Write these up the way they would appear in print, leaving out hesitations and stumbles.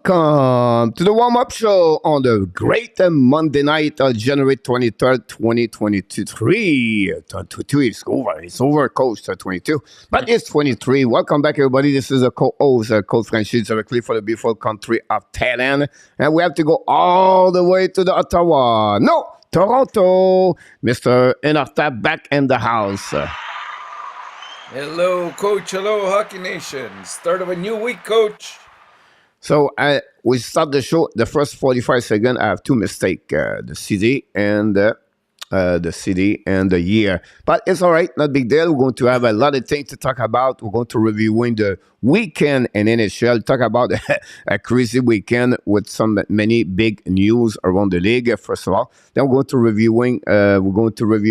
Welcome to the warm-up show on the great Monday night, January 23rd, 2023. 22, it's over, Coach, 22. But it's 23. Welcome back, everybody. This is a co-host, Coach Francis, directly for the beautiful country of Thailand. And we have to go all the way to the Ottawa. No, Toronto. Mr. ENORTAP back in the house. Hello, Coach. Hello, Hockey Nation. Start of a new week, Coach. So we start the show. The first 45 seconds, I have two mistakes: the city and the year. But it's all right, not big deal. We're going to have a lot of things to talk about. We're going to reviewing the weekend in NHL. Talk about a crazy weekend with many big news around the league. First of all, then we're going to review a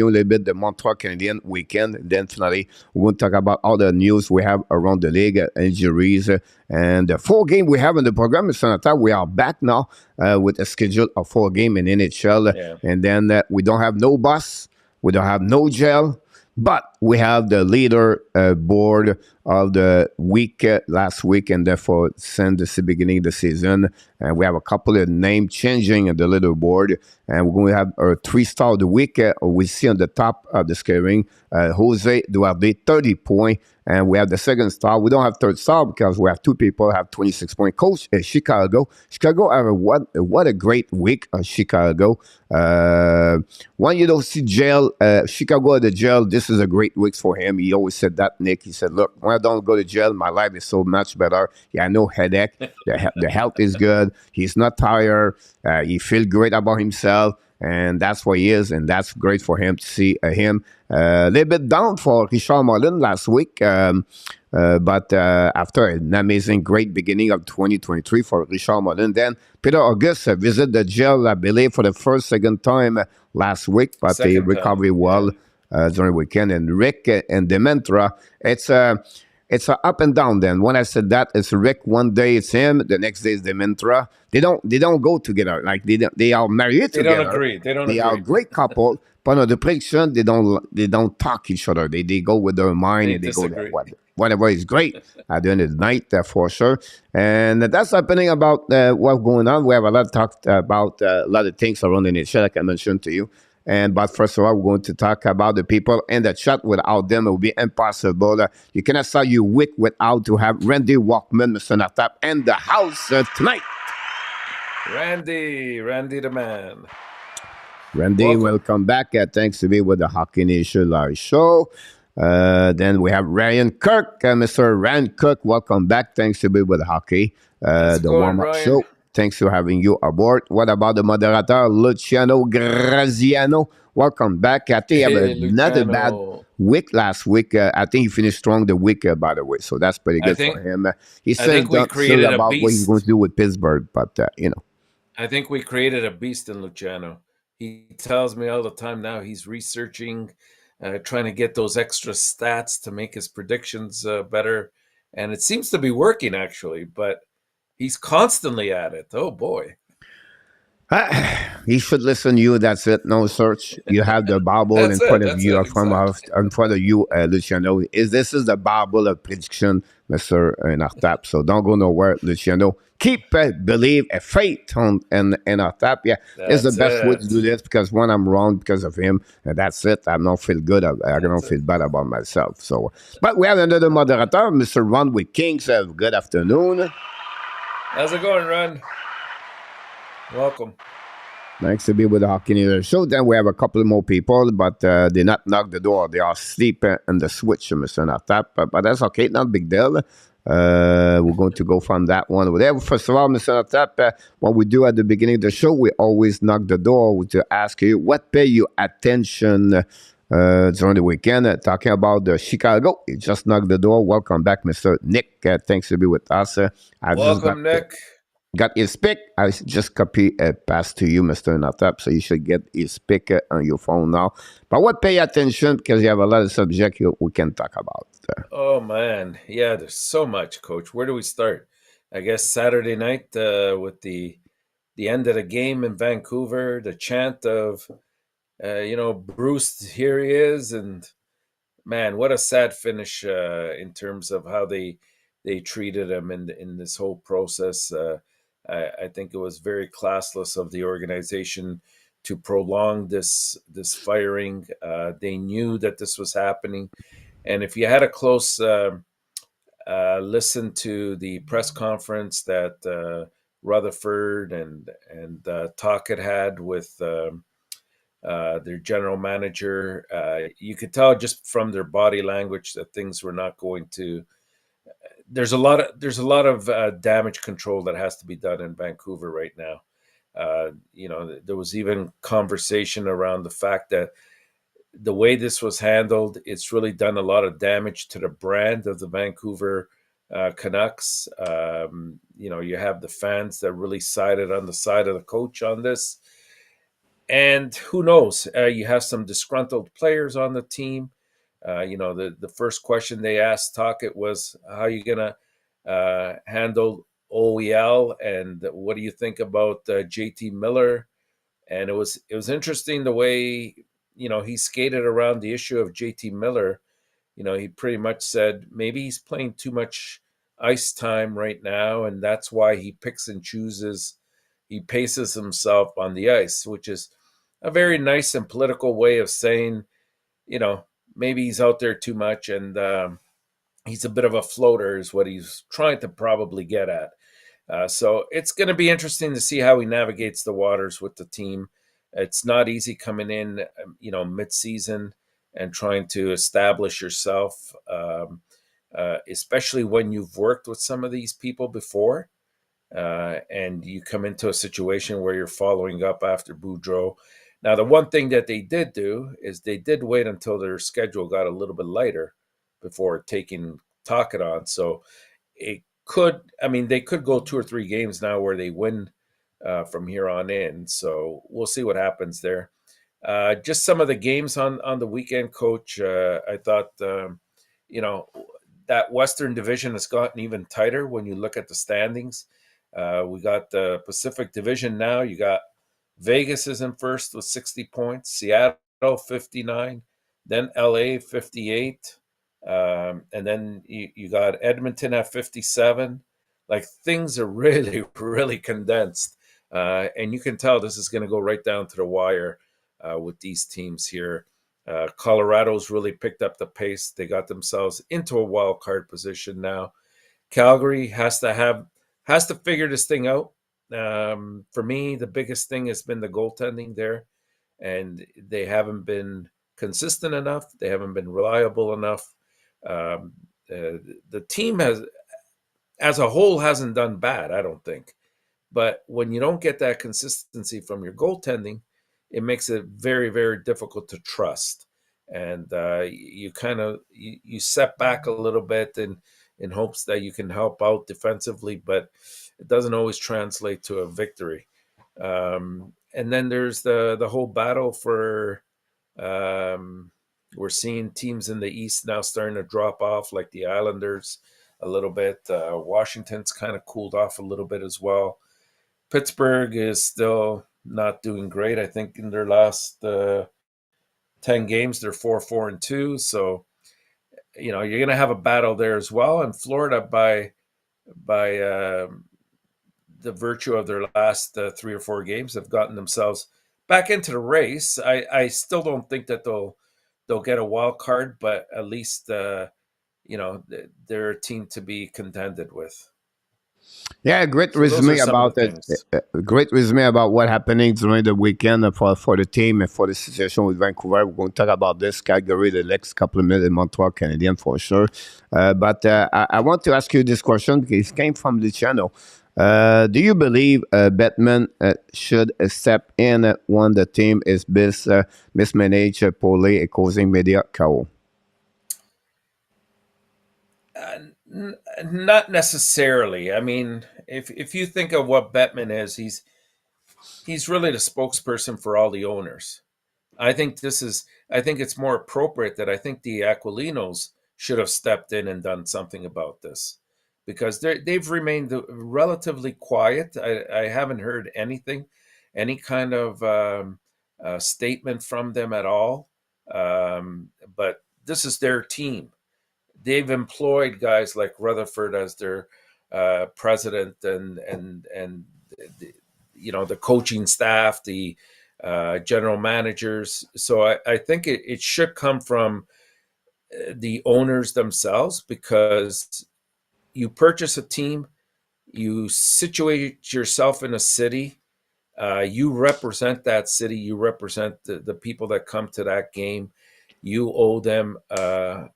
little bit the Montreal Canadian weekend. Then finally, we're going to talk about all the news we have around the league, injuries, and the 4 game we have in the program. We are back now with a schedule of 4 game in NHL, and then we don't have no bus, we don't have no gel, but we have the leader board of the week last week, and therefore since the beginning of the season, and we have a couple of name changing in the leaderboard, and we're going to have our 3-star of the week. We see on the top of the scoring, Jose Duarte, 30 points. And we have the second star. We don't have third star because we have 2 people have 26 points. Coach Chicago. Chicago have what a great week. Chicago. When you don't see jail, Chicago at the jail. This is a great week for him. He always said that, Nick. He said, "Look, when I don't go to jail, my life is so much better. Yeah, no headache. The health is good. He's not tired. He feels great about himself." And that's what he is, and that's great for him to see him. A little bit down for Richard Marlin last week, but after an amazing, great beginning of 2023 for Richard Marlin, then Peter August visited the jail, I believe, for the second time last week, but he recovered well during the weekend. And Rick and Dementra, it's a up and down. Then when I said that, it's Rick one day, it's him, the next day is Dementra. They don't go together. Like they are married together. They don't agree. They are a great couple. But no, the prediction, they don't talk each other. They go with their mind and they go there. Whatever is great at the end of the night, for sure. And that's happening about what's going on. We have a lot of talk about a lot of things around the nation, like I mentioned to you. But first of all, we're going to talk about the people in the chat. Without them, it would be impossible. You cannot start your week without to have Randy Walkman, Mr. ENORTAP, in the house tonight. Randy the man. Randy, welcome back. Thanks to be with the Hockey Nation live show. Then we have Ryan Kirk, Mr. Ryan Cook. Welcome back. Thanks to be with the hockey, the warm-up show. Thanks for having you aboard. What about the moderator, Luciano Graziano? Welcome back. I think he had another bad week last week. I think he finished strong the week, by the way. So that's pretty good for him. He said about what he's going to do with Pittsburgh, but, I think we created a beast in Luciano. He tells me all the time now he's researching, trying to get those extra stats to make his predictions better. And it seems to be working, actually, but he's constantly at it. Oh, boy. He should listen to you. That's it. No search. You have the Bible in front of you, in front of you, Luciano. This is the Bible of prediction, Mr. ENORTAP. So don't go nowhere, Luciano. Keep believe, faith in ENORTAP. Yeah, it's the best way to do this because when I'm wrong because of him, that's it. I don't feel good. I don't feel bad about myself. So, but we have another moderator, Mr. Ron with Kings. Good afternoon. How's it going, Ron? Welcome. Nice to be with the Hockey Nation show. Then we have a couple more people, but they not knock the door. They are asleep in the switch, Mr. ENORTAP. But that's okay. Not a big deal. We're going to go from that one over there. First of all, Mr. ENORTAP, what we do at the beginning of the show, we always knock the door to ask you what pay you attention during the weekend. Talking about the Chicago, you just knocked the door. Welcome back, Mr. Nick. Thanks to be with us. Welcome, Nick. Got his pick. I just copy a pass to you, Mr. ENORTAP, so you should get his pick on your phone now. But what pay attention, because you have a lot of subjects we can talk about. Oh, man. Yeah, there's so much, Coach. Where do we start? I guess Saturday night with the end of the game in Vancouver, the chant of, Bruce, here he is. And, man, what a sad finish in terms of how they treated him in this whole process. I think it was very classless of the organization to prolong this firing. They knew that this was happening, and if you had a close listen to the press conference that Rutherford and Talcott had with their general manager, you could tell just from their body language that things were not going to. There's a lot of damage control that has to be done in Vancouver right now. There was even conversation around the fact that the way this was handled, it's really done a lot of damage to the brand of the Vancouver Canucks. You have the fans that really sided on the side of the coach on this. And who knows? You have some disgruntled players on the team. The first question they asked Tocchet was, "How are you gonna handle OEL, and what do you think about JT Miller?" And it was interesting the way he skated around the issue of JT Miller. He pretty much said maybe he's playing too much ice time right now, and that's why he picks and chooses. He paces himself on the ice, which is a very nice and political way of saying, you know, maybe he's out there too much, and he's a bit of a floater, is what he's trying to probably get at. So it's going to be interesting to see how he navigates the waters with the team. It's not easy coming in, mid-season and trying to establish yourself, especially when you've worked with some of these people before, and you come into a situation where you're following up after Boudreau. Now, the one thing that they did do is they did wait until their schedule got a little bit lighter before taking Tocchet on. So they could go 2 or 3 games now where they win from here on in. So we'll see what happens there. Just some of the games on the weekend, Coach. I thought, that Western Division has gotten even tighter when you look at the standings. We got the Pacific Division now. You got Vegas is in first with 60 points, Seattle 59, then LA 58. And then you got Edmonton at 57. Like, things are really, really condensed. And you can tell this is going to go right down to the wire with these teams here. Colorado's really picked up the pace. They got themselves into a wild card position now. Calgary has to figure this thing out. For me, the biggest thing has been the goaltending there, and they haven't been consistent enough. They haven't been reliable enough. The team as a whole, hasn't done bad, I don't think. But when you don't get that consistency from your goaltending, it makes it very, very difficult to trust. And you kind of you step back a little bit in hopes that you can help out defensively, but it doesn't always translate to a victory. And then there's the whole battle for. We're seeing teams in the East now starting to drop off, like the Islanders a little bit. Washington's kind of cooled off a little bit as well. Pittsburgh is still not doing great. I think in their last 10 games, they're 4-4-2. So, you're going to have a battle there as well. And Florida, by the virtue of their last 3 or 4 games, have gotten themselves back into the race. I still don't think that they'll get a wild card, but at least they're a team to be contended with. Yeah, great So those are resume some of the about it. things. Great resume about what happening during the weekend for the team and for the situation with Vancouver. We're going to talk about this Calgary the next couple of minutes, Montreal Canadian for sure. But I want to ask you this question because it came from Luciano. Do you believe Batman should step in when the team is mismanaged, poorly, causing media chaos? Not necessarily. I mean, if you think of what Bettman is, he's really the spokesperson for all the owners. I think it's more appropriate that I think the Aquilinos should have stepped in and done something about this, because they've remained relatively quiet. I haven't heard any kind of statement from them at all. But this is their team. They've employed guys like Rutherford as their president, and the coaching staff, the general managers. So I think it should come from the owners themselves, because you purchase a team, you situate yourself in a city, you represent that city, you represent the people that come to that game. You owe them, a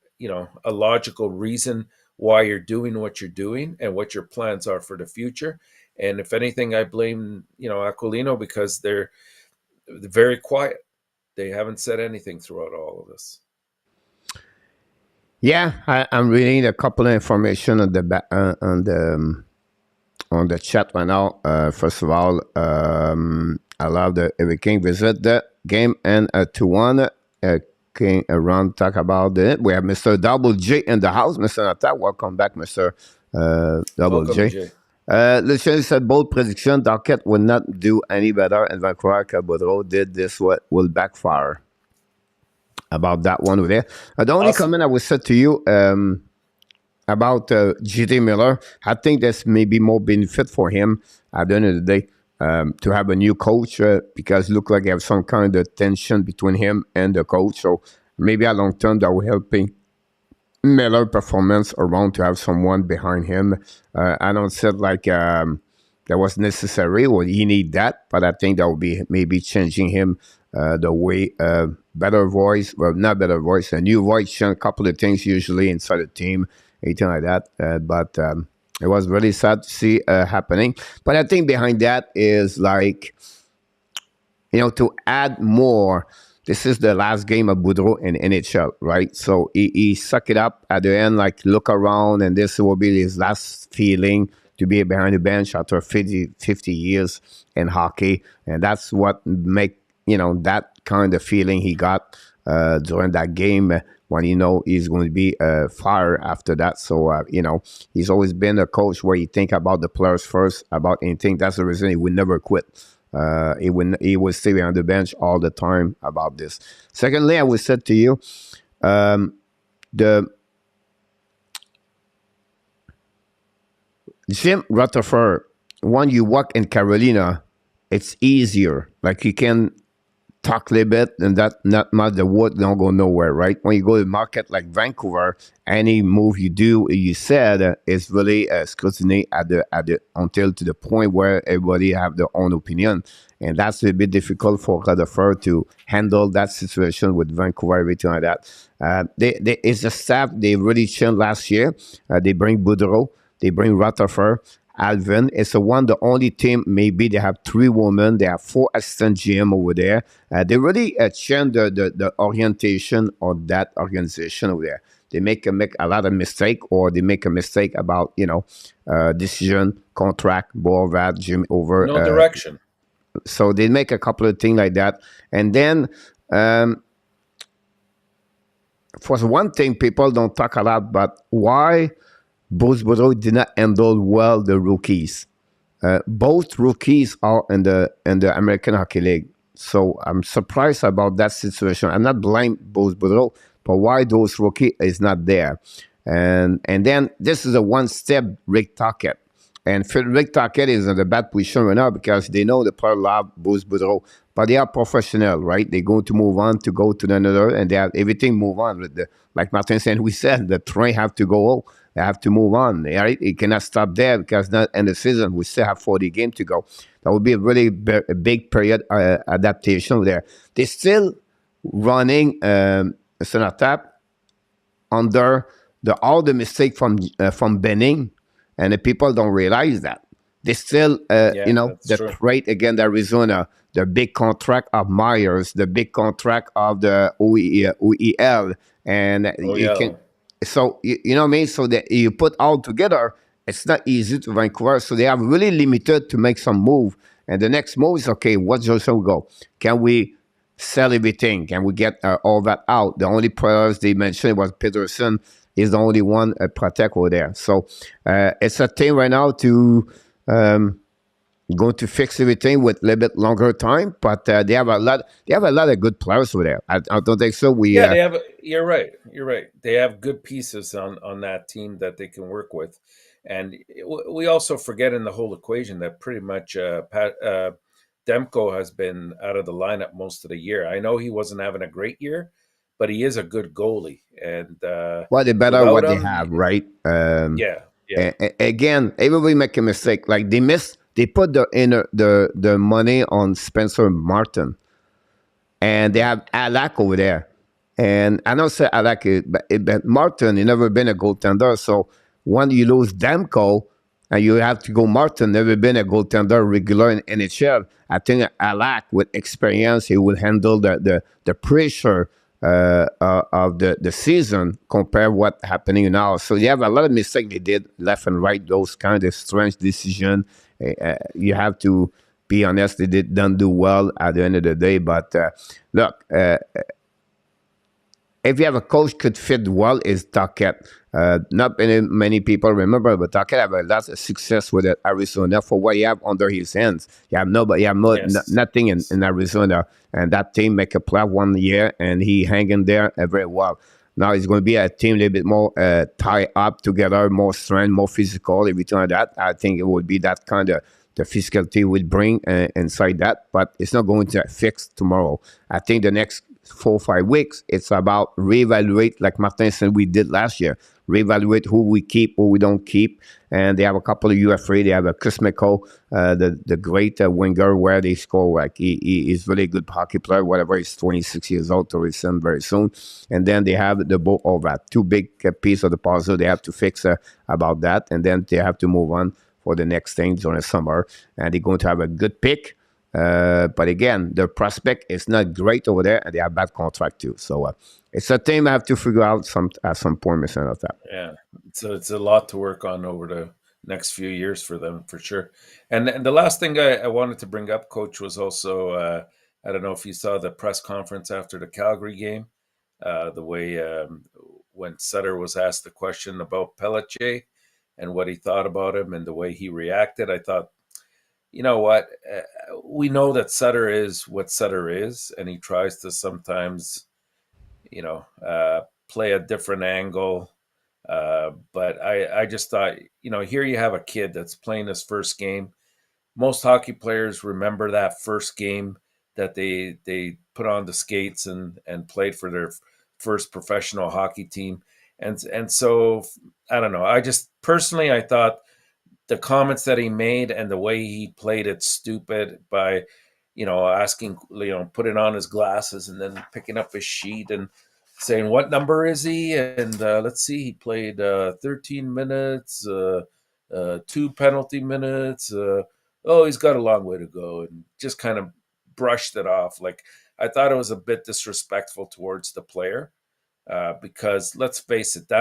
logical reason why you're doing what you're doing and what your plans are for the future. And if anything, I blame, Aquilino, because they're very quiet. They haven't said anything throughout all of this. Yeah, I'm reading a couple of information on on the chat right now. First of all, I love the Eric King visit the game and 2-1. King around talk about it. We have Mr. Double J in the house. Mr. Nata, welcome back, Mr. Double Welcome, J. Jay. Luciano said bold prediction. Darket would not do any better, and Vancouver Cabodro did this. What will backfire? About that one over there. The only Awesome. comment I would say to you about J.T. Miller, I think there's maybe more benefit for him at the end of the day to have a new coach because it looks like they have some kind of tension between him and the coach. So maybe at long term that will helping Miller performance around to have someone behind him. I don't say like that was necessary or he need that, but I think that will be maybe changing him the way better voice, well not better voice, a new voice, change a couple of things usually inside the team, anything like that. But it was really sad to see happening. But I think behind that is like, to add more. This is the last game of Boudreau in NHL, right? So he suck it up at the end, like look around, and this will be his last feeling to be behind the bench after 50 years in hockey. And that's what make, that kind of feeling he got during that game when he's going to be fired after that. So, he's always been a coach where he think about the players first, about anything. That's the reason he would never quit. He would stay on the bench all the time about this. Secondly, I would say to you, the Jim Rutherford, when you walk in Carolina, it's easier. Like you can talk a little bit and that not much the word don't go nowhere, right? When you go to market like Vancouver, any move you do, you said is really scrutiny at the until to the point where everybody have their own opinion, and that's a bit difficult for Rutherford to handle that situation with Vancouver, everything like that. It's the staff they really changed last year. They bring Boudreau, they bring Rutherford. Alvin. It's the only team, maybe they have 3 women, they have 4 assistant GM over there. They really change the orientation of that organization over there. They make a lot of mistake, or they make a mistake about, decision, contract, board that, Jim over. No direction. So they make a couple of things like that. And then, for one thing, people don't talk a lot, but why Bruce Boudreau did not handle well the rookies. Both rookies are in the American Hockey League, so I'm surprised about that situation. I'm not blame Bruce Boudreau, but why those rookie is not there? And then this is a one step Rick Tocchet. And Rick Tocchet is in a bad position right now because they know the player love Bruce Boudreau, but they are professional, right? They're going to move on to go to another, and they have everything move on. With like Martin said, we said the train have to go. They have to move on, right? It cannot stop there because not in the season. We still have 40 games to go. That would be a really big period adaptation there. They're still running ENORTAP under all the mistake from Benning, and the people don't realize that. They still, the true. trade against Arizona, the big contract of Myers, the big contract of the OEL, and you can. So you know what I mean. So that you put all together, it's not easy to Vancouver. So they are really limited to make some move. And the next move is okay. What direction we go? Can we sell everything? Can we get all that out? The only players they mentioned was Peterson. Is the only one protect over there. So it's a thing right now to go to fix everything with a little bit longer time. But they have a lot. They have a lot of good players over there. I don't think so. They have. You're right. You're right. They have good pieces on that team that they can work with, And we also forget in the whole equation that pretty much Demko has been out of the lineup most of the year. I know he wasn't having a great year, but he is a good goalie. And Well, they better without what they him, have, right? yeah, yeah, Again, everybody make a mistake. Like they put the money on Spencer Martin, and they have Alak over there. And I don't say Alak, but Martin, he never been a goaltender. So when you lose Demko and you have to go Martin, never been a goaltender regular in NHL. I think Alak, with experience, he will handle the pressure of the season compared what happening now. So you have a lot of mistakes they did left and right, those kind of strange decision. You have to be honest, they don't do well at the end of the day. But look, if you have a coach could fit well is Tuckett. Not many people remember, but Tuckett have a lot of success with Arizona for what you have under his hands. You have nobody, you have yes, nothing yes. in Arizona, and that team make a play 1 year, and he hanging there very well. Now it's going to be a team a little bit more tied up together, more strength, more physical, everything like that. I think it would be that kind of the physicality will bring inside that, but it's not going to fix tomorrow. I think the next 4 or 5 weeks, it's about reevaluate, like Martin said we did last year, reevaluate who we keep, who we don't keep. And they have a couple of UFA. They have a Chris McCall, the great winger, where they score. Like he's really good hockey player, whatever. He's 26 years old to rescind very soon. And then they have the both of that. Two big piece of the puzzle they have to fix about that. And then they have to move on for the next thing during the summer. And they're going to have a good pick. But again, the prospect is not great over there, and they have bad contract too. So it's a thing I have to figure out at some point, Mr. ENORTAP. Yeah, it's a lot to work on over the next few years for them, for sure. And the last thing I wanted to bring up, Coach, was also I don't know if you saw the press conference after the Calgary game, the way when Sutter was asked the question about Pelletier and what he thought about him and the way he reacted. I thought, you know what, we know that Sutter is what Sutter is, and he tries to sometimes, play a different angle. But I just thought, here you have a kid that's playing his first game. Most hockey players remember that first game that they put on the skates and played for their first professional hockey team. And so I don't know. I just personally I thought the comments that he made and the way he played it stupid by, asking, putting on his glasses and then picking up his sheet and saying, what number is he? And let's see, he played 13 minutes, 2 penalty minutes. Oh, he's got a long way to go. And just kind of brushed it off. Like, I thought it was a bit disrespectful towards the player because let's face it,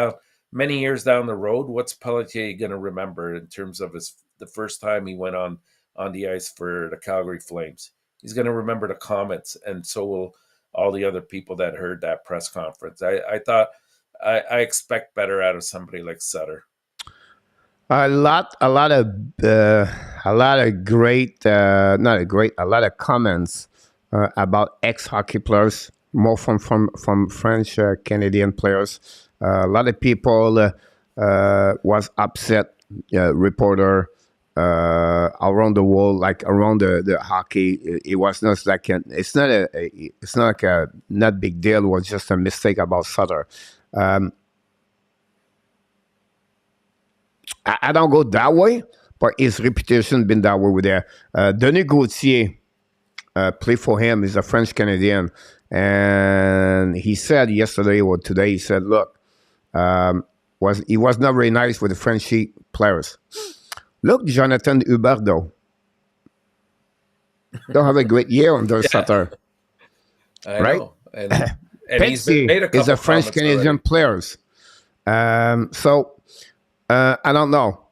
many years down the road, what's Pelletier going to remember in terms of the first time he went on the ice for the Calgary Flames? He's going to remember the comments, and so will all the other people that heard that press conference. I thought I expect better out of somebody like Sutter. A lot, a lot of great, not a great, a lot of comments about ex-hockey players, more from French Canadian players. A lot of people was upset. Reporter around the world, like around the hockey, it was not like it's not like a not big deal. It was just a mistake about Sutter. Um, I don't go that way, but his reputation been that way with there. Denis Gauthier play for him. He's a French Canadian, and he said yesterday or today, he said, "Look, he was not very nice with the French players. Look, Jonathan Huberdeau don't have a great year under Yeah, Sutter, I right? know, and he's Petsy made a is a couple French comments Canadian already. players. So I don't know.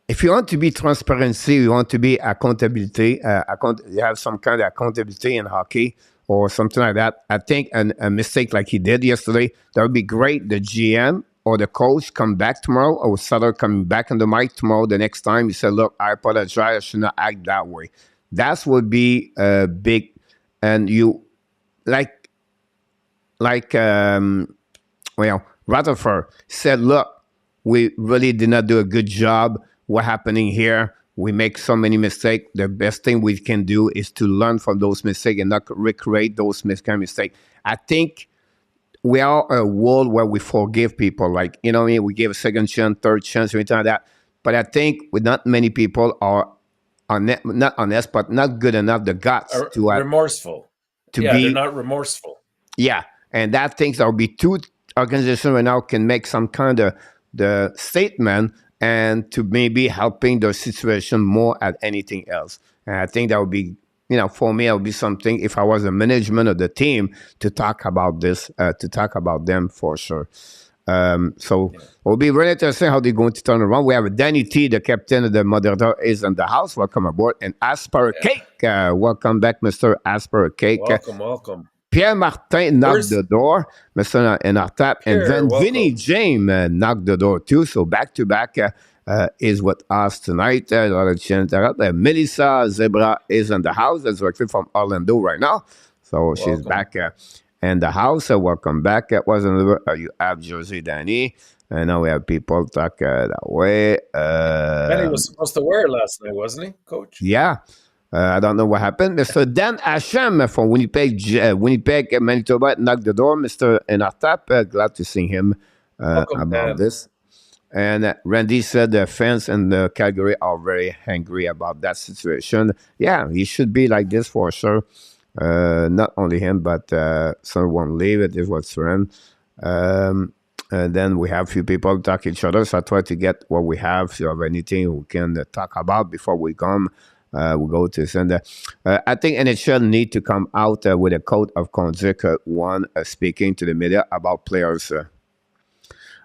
If you want to be transparency, you want to be accountability, you have some kind of accountability in hockey or something like that. I think a mistake like he did yesterday, that would be great. The GM or the coach come back tomorrow, or Sutter coming back on the mic tomorrow. The next time he said, "Look, I apologize. I should not act that way." That would be big, and you like well, Rutherford said, look, we really did not do a good job. What happening here? We make so many mistakes. The best thing we can do is to learn from those mistakes and not recreate those kind of mistakes. I think we are a world where we forgive people. Like, you know what I mean? We give a second chance, third chance, anything like that. But I think with not many people are not honest, but not good enough, the guts remorseful. to Yeah, they're be, not remorseful. yeah. And that things that will be two organizations right now can make some kind of the statement and to maybe helping the situation more at anything else. And I think that would be, for me, it would be something if I was the management of the team to talk about this, to talk about them for sure. So it will be really interesting how they're going to turn around. We have Danny T, the captain of the moderator, is in the house. Welcome aboard. And Asper Cake, welcome back, Mr. Asper Cake. Welcome. Pierre Martin knocked the door, Mr. ENORTAP, and then Vinny James knocked the door too. So back to back is with us tonight. Melissa Zebra is in the house. That's directly from Orlando right now. So she's back in the house. Welcome back. It was another. You have Josie Danny. And now we have people talk that way. Danny was supposed to wear it last night, wasn't he, Coach? Yeah. I don't know what happened. Mr. Dan Hashem from Winnipeg, Manitoba, knocked the door. Mr. ENORTAP, glad to see him about this. And Randy said the fans in the Calgary are very angry about that situation. Yeah, he should be like this for sure. Not only him, but someone leave it is what's run. And then we have a few people talk each other. So I try to get what we have. If you have anything we can talk about before we come. We'll go to send. I think NHL need to come out with a code of conduct, speaking to the media about players.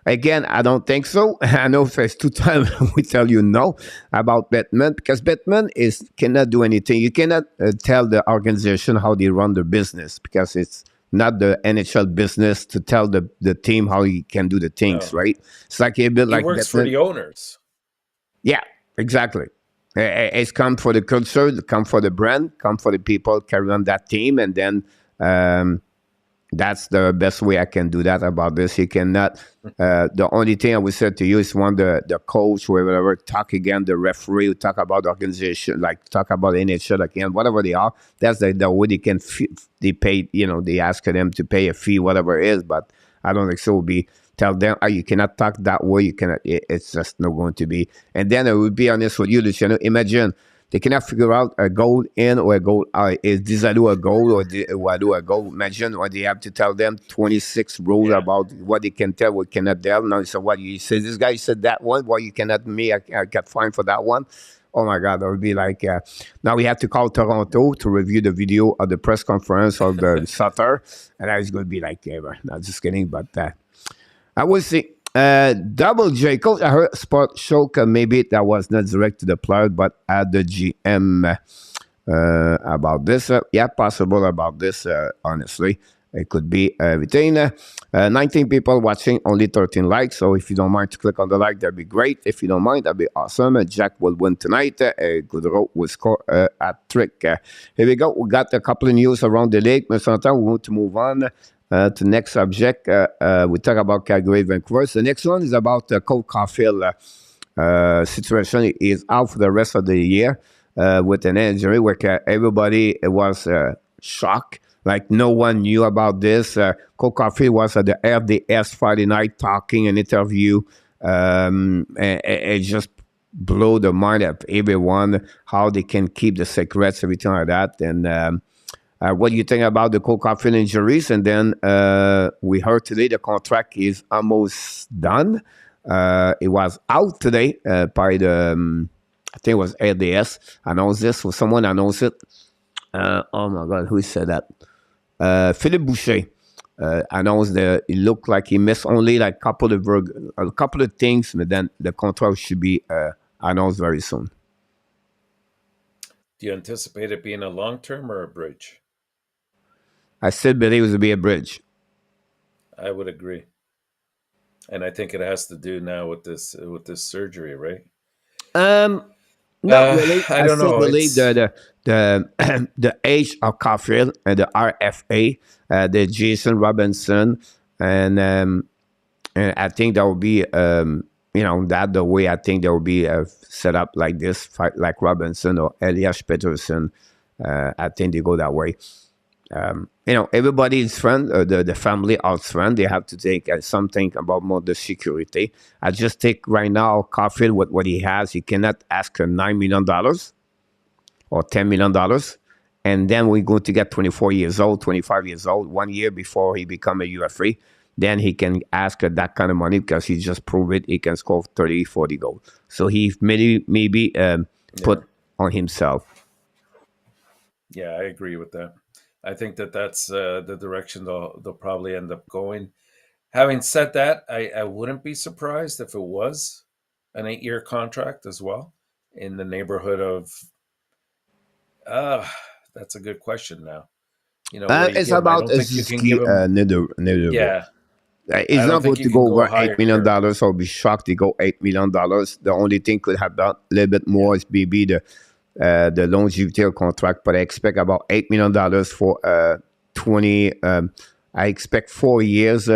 Again, I don't think so. I know there's 2 times we tell you no about Batman because Batman cannot do anything. You cannot tell the organization how they run their business because it's not the NHL business to tell the team how he can do the things, right? It's like a bit like works for the owners. Yeah, exactly. It's come for the culture, come for the brand, come for the people carry on that team, and then that's the best way I can do that about this. You cannot. The only thing I would say to you is the coach, whoever, talk again, the referee, talk about the organization, like talk about NHL again, whatever they are. That's the way they can. They pay, they ask them to pay a fee, whatever it is. But I don't think so. Will be. Tell them, you cannot talk that way. You cannot. It's just not going to be. And then I will be honest with you, Luciano. Imagine they cannot figure out a goal in or a goal out. Is Disallo a goal or Wadu a goal? Imagine what they have to tell them 26 rules about what they can tell, what cannot tell. Now, so what you say? This guy said that one. Why you cannot? Me, I got fined for that one. Oh my God, that would be like. Now we have to call Toronto to review the video of the press conference of the SLATER, and that is going to be like, not just kidding, but. I will see. Double J, Coach, I heard Sport Shock, maybe that was not direct to the player, but at the GM about this. Yeah, possible about this, honestly. It could be everything. 19 people watching, only 13 likes. So if you don't mind to click on the like, that'd be great. If you don't mind, that'd be awesome. Jack will win tonight. Goodrow will score a trick. Here we go. We got a couple of news around the league. But sometimes we want to move on. To the next subject, we talk about Calgary, Vancouver. So the next one is about Cole Caulfield situation. He is out for the rest of the year with an injury where everybody was shocked. Like no one knew about this. Cole Caulfield was at the RDS Friday night talking an interview. And it just blew the mind of everyone how they can keep the secrets, everything like that. And what do you think about the Cole Caulfield injuries? And then we heard today the contract is almost done. It was out today by the, I think it was RDS announced this, or someone announced it. Oh my God, who said that? Philippe Boucher announced that it looked like he missed only like a couple of things, but then the contract should be announced very soon. Do you anticipate it being a long-term or a bridge? I still believe it will be a bridge. I would agree, and I think it has to do now with this surgery, right? Not really. I don't know. Believe the age of Caulfield and the RFA, the Jason Robinson, and And I think that will be, that the way I think there will be a setup like this, fight like Robinson or Elias Peterson. I think they go that way. Everybody is friend, the family are friend. They have to take something about more the security. I just take right now Caulfield with what he has. He cannot ask her $9 million or $10 million, and then we're going to get 24 years old, 25 years old, 1 year before he become a UFA. Then he can ask her that kind of money because he just proved it. He can score 30, 40 goals. So he maybe put on himself. Yeah, I agree with that. I think that's the direction they'll probably end up going. Having said that, I wouldn't be surprised if it was an 8-year contract as well, in the neighborhood of. Uh, that's a good question. Now, what do you It's give him? I about don't think you can give Ziski him. Netherville. Yeah, He's I don't not going think you to can go go over higher. $8 million. I'll be shocked to go $8 million. The only thing could have done a little bit more is maybe the longevity contract, but I expect about $8 million for 20. I expect 4 years,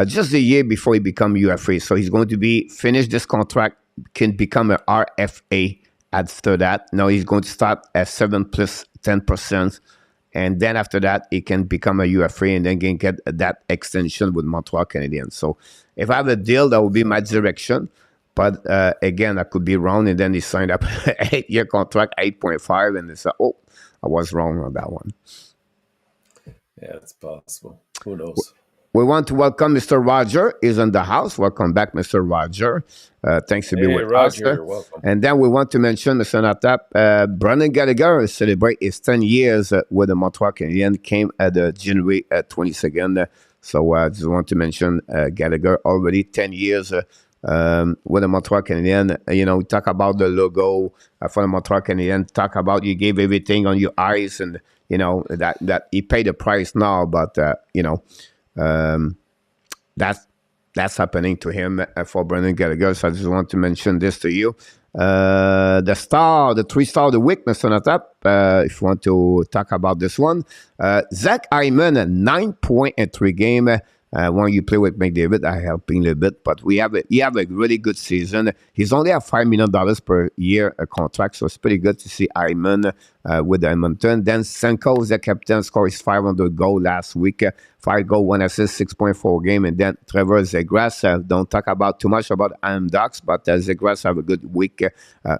just a year before he become UFA. So he's going to be finish this contract, can become an RFA after that. Now he's going to start at 7 plus 10%. And then after that, he can become a UFA and then can get that extension with Montreal Canadiens. So if I have a deal, that would be my direction. But again, I could be wrong. And then he signed up an 8-year contract, 8.5. And they said, oh, I was wrong on that one. Yeah, it's possible. Who knows? We want to welcome Mr. Roger. He's in the house. Welcome back, Mr. Roger. Thanks to be with Roger, us. you're welcome. And then we want to mention, Mr. ENORTAP, Brandon Gallagher celebrate his 10 years with the Montreal Canadiens, came at January 22nd. So I just want to mention Gallagher already 10 years with the Montreal Canadiens. We talk about the logo for the Montreal Canadiens, talk about you gave everything on your eyes and, that he paid the price now, but, that's happening to him for Brandon Gallagher. So I just want to mention this to you. The 3-star of the week, Mr. ENORTAP, if you want to talk about this one. Zach Hyman, 9 point in 3 games. When you play with McDavid, I help him a little bit, but he have a really good season. He's only at $5 million per year contract, so it's pretty good to see Hyman with Edmonton. Then Senko, the captain, scored his 500 goal last week. 5 goal, 1 assist, 6.4 game. And then Trevor Zegras, don't talk about too much about Ducks, but Zegras have a good week,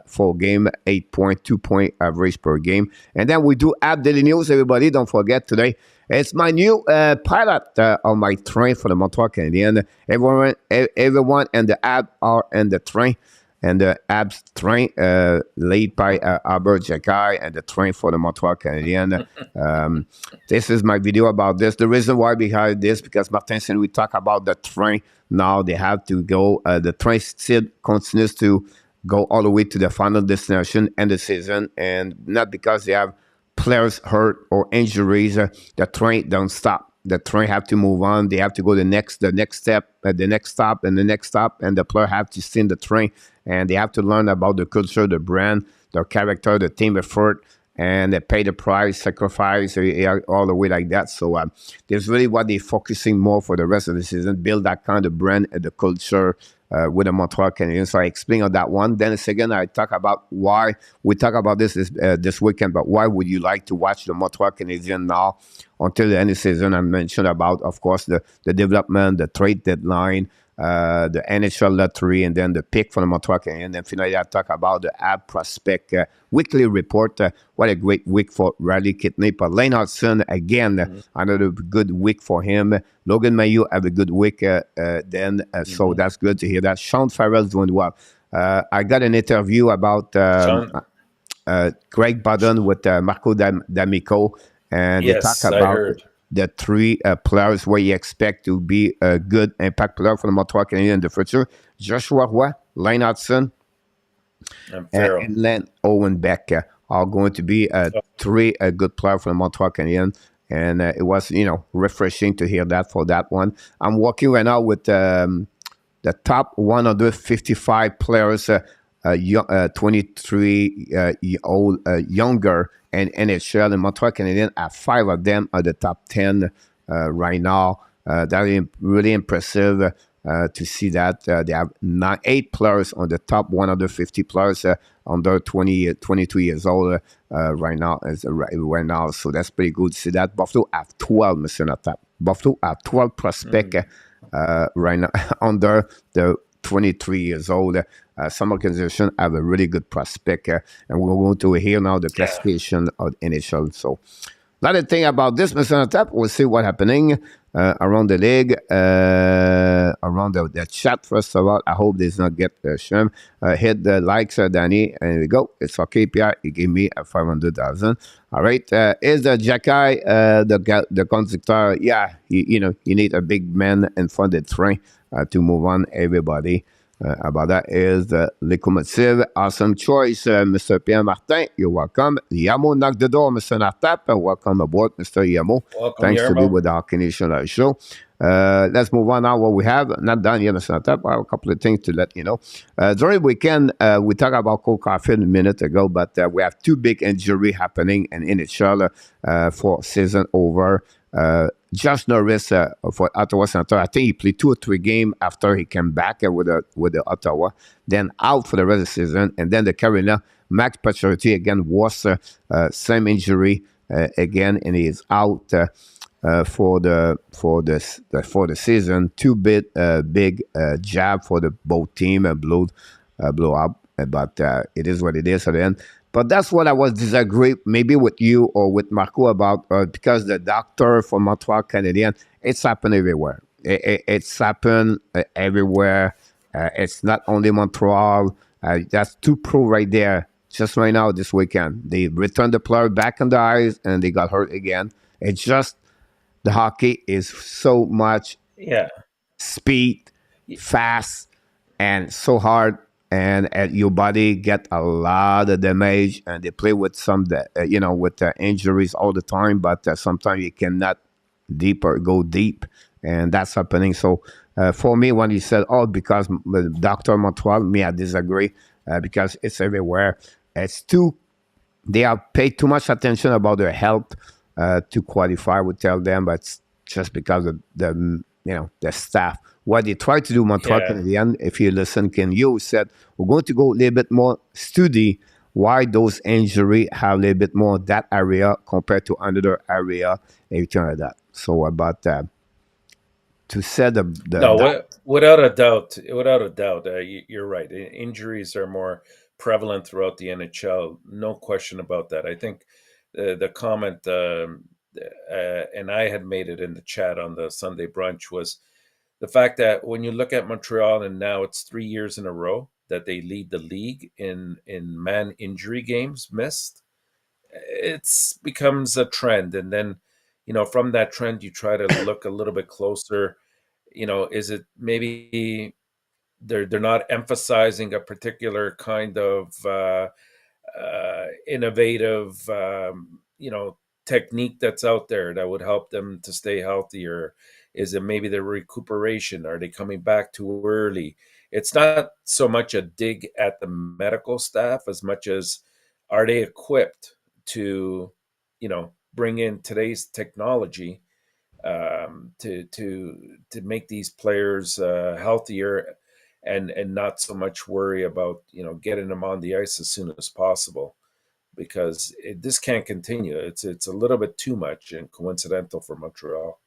4 game, 8.2 point average per game. And then we do app daily news, everybody. Don't forget today. It's my new pilot on my train for the Montreal Canadiens. Everyone and the app are in the train. And the ABS train, led by Albert Jacquard, and the train for the Montreal Canadiens. This is my video about this. The reason why behind this, because Martin said we talk about the train. Now they have to go. The train still continues to go all the way to the final destination and the season. And not because they have players hurt or injuries, the train don't stop. The train have to move on. They have to go the next step, the next stop, and the next stop, and the player have to stay in the train, and they have to learn about the culture, the brand, their character, the team effort, and they pay the price, sacrifice, all the way like that. So there's really what they're focusing more for the rest of the season, build that kind of brand and the culture with the Montreal Canadiens. So I explain on that one. Then second, I talk about why we talk about this weekend, but why would you like to watch the Montreal Canadiens now until the end of the season? I mentioned about, of course, the development, the trade deadline, the NHL lottery, and then the pick for the Montreal Canadiens. And then finally, I talk about the AB prospect weekly report. What a great week for Riley Kidney. But Lane Hudson, again, another good week for him. Logan Mailloux have a good week so that's good to hear that. Sean Farrell's doing well. I got an interview about Greg Budden with Marco D'Amico, and they talk about the 3 players where you expect to be a good impact player for the Montreal Canadiens in the future. Joshua Roy, Lane Hudson, and Len Owen Beck are going to be 3 good players for the Montreal Canadiens. And it was, refreshing to hear that for that one. I'm working right now with the top 155 players, 23-year-old younger, and NHL. And Montreal Canadiens, 5 of them are the top 10 right now. That is really impressive. to see that they have 8 players on the top 150 players under 22 years old right now. Right now, so that's pretty good to see that. Buffalo have 12, Mr. Natap. Buffalo have 12 prospects right now under the 23 years old. Some organizations have a really good prospect, and we're going to hear now the Yeah. classification of NHL. So, another thing about this, Mr. Natap, we'll see what's happening around the league, around the chat. First of all, I hope this not get shame. Hit the likes, Danny, and we go. It's okay, Pierre. You gave me a 500,000. All right. Is the Jacky the conductor? Yeah, you need a big man in front of the train to move on everybody. About that is the locomotive. Awesome choice, Mr. Pierre Martin. You're welcome. Yamo knocked the door, Mr. Natap. Welcome aboard, Mr. Yamo. Welcome, Thanks to be Yermo. with the Hockey Nation show. Let's move on now. What we have, not done yet, Mr. Natap. I have a couple of things to let you know. During the weekend, we talked about Cole Caulfield a minute ago, but we have 2 big injuries happening in NHL for season over. Josh Norris for Ottawa Center. I think he played 2 or 3 games after he came back with the Ottawa. Then out for the rest of the season. And then the Carolina, Max Pacioretty again was same injury again, and he is out for the season. 2 big jab for the both team blow up, but it is what it is at the end. But that's what I was disagree maybe with you or with Marco about because the doctor for Montreal Canadian, it's happened everywhere. It's happened everywhere. It's not only Montreal. That's 2 pro right there. Just right now this weekend, they returned the player back on the ice and they got hurt again. It's just the hockey is so much Yeah. speed, fast, and so hard, and your body get a lot of damage, and they play with some with injuries all the time, but sometimes you cannot go deep, and that's happening. So for me, when you said, oh, because Dr. Montreal, me, I disagree, because it's everywhere. They have paid too much attention about their health to qualify, I would tell them, but it's just because of the staff. What they try to do, Montreal Yeah. Canadian, if you listen, Ken, you said we're going to go a little bit more study why those injuries have a little bit more that area compared to another area, everything like that. So about to set No, without a doubt, you're right. Injuries are more prevalent throughout the NHL. No question about that. I think the comment, and I had made it in the chat on the Sunday brunch, was the fact that when you look at Montreal, and now it's 3 years in a row that they lead the league in man injury games missed, it's becomes a trend. And then, from that trend, you try to look a little bit closer. Is it maybe they're not emphasizing a particular kind of innovative technique that's out there that would help them to stay healthier? Is it maybe the recuperation? Are they coming back too early? It's not so much a dig at the medical staff as much as are they equipped to bring in today's technology to make these players healthier, and not so much worry about getting them on the ice as soon as possible, because this can't continue. It's a little bit too much and coincidental for Montreal.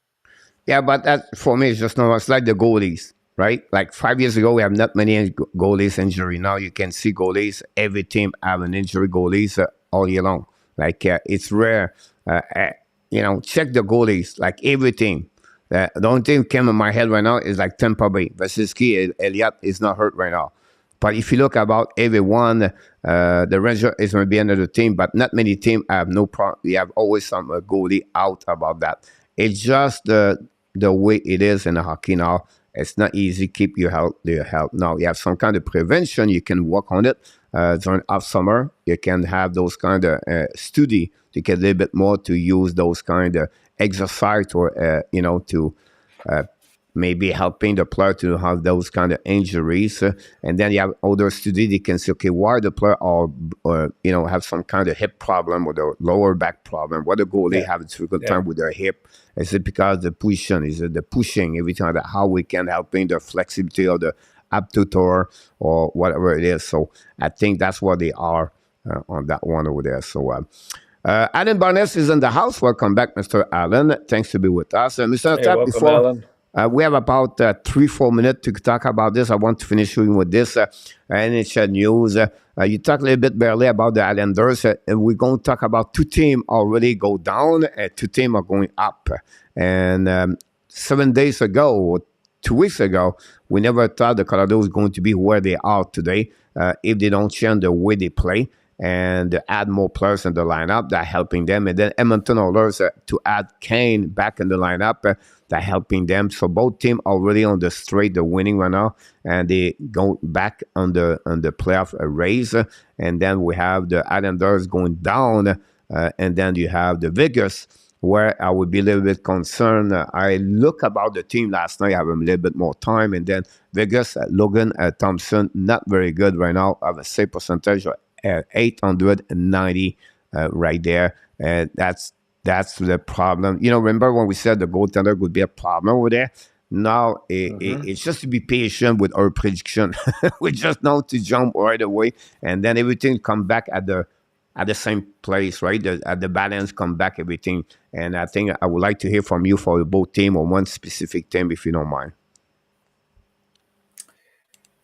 Yeah, but that for me is just normal. It's like the goalies, right? Like 5 years ago, we have not many goalies injury. Now you can see goalies. Every team have an injury goalies all year long. Like it's rare. Check the goalies. Like every team. The only thing came in my head right now is like Tampa Bay. Vasilevsky, Elliott is not hurt right now. But if you look about everyone, the Ranger is going to be another team, but not many teams have no problem. You have always some goalie out about that. It's just the way it is in the hockey now. It's not easy to keep your health. Now you have some kind of prevention. You can work on it during off summer. You can have those kind of study to get a little bit more to use those kind of exercise or to maybe helping the player to have those kind of injuries. And then you have other studies, they can say, okay, why the player or have some kind of hip problem or the lower back problem. What the goalie Yeah. have a difficult Yeah. time with their hip? Is it because the position? Is it the pushing every time? That how we can helping the flexibility of the abductor or whatever it is. So I think that's what they are on that one over there. So Alan Barnes is in the house. Welcome back, Mr. Allen. Thanks to be with us. Mr. Hey, Tap, welcome, before Alan. we have about 3-4 minutes to talk about this. I want to finish with this NHL news. You talked a little bit earlier about the Islanders, and we're going to talk about two teams already go down, and two teams are going up. And 7 days ago, 2 weeks ago, we never thought the Colorado was going to be where they are today if they don't change the way they play and add more players in the lineup that helping them. And then Edmonton Oilers to add Kane back in the lineup that helping them. So both teams already on the straight, they're winning right now, and they go back on the playoff race. And then we have the Islanders going down, and then you have the Vegas, where I would be a little bit concerned. I look about the team last night, I have a little bit more time, and then Vegas, Logan Thompson, not very good right now. I have a save percentage of 890 right there. That's the problem. Remember when we said the goaltender would be a problem over there? Now it's just to be patient with our prediction. We just know to jump right away, and then everything come back at the same place, right? At the balance come back everything. And I think I would like to hear from you for both team or one specific team, if you don't mind.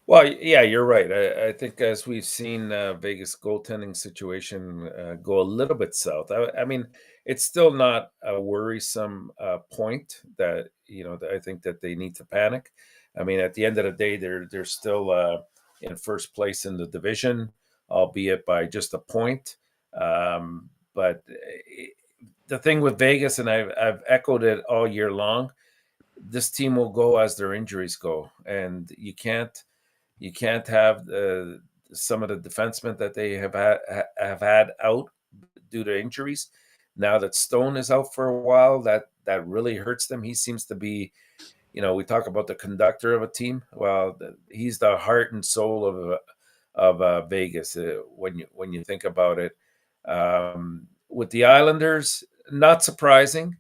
Well, yeah, you're right. I think as we've seen Vegas goaltending situation go a little bit south. I mean, it's still not a worrisome point that that I think that they need to panic. I mean, at the end of the day, they're still in first place in the division, albeit by just a point. But the thing with Vegas, and I've echoed it all year long, this team will go as their injuries go, and you can't have some of the defensemen that they have had out due to injuries. Now that Stone is out for a while, that really hurts them. He seems to be, we talk about the conductor of a team. Well, he's the heart and soul of Vegas when you think about it. With the Islanders, not surprising.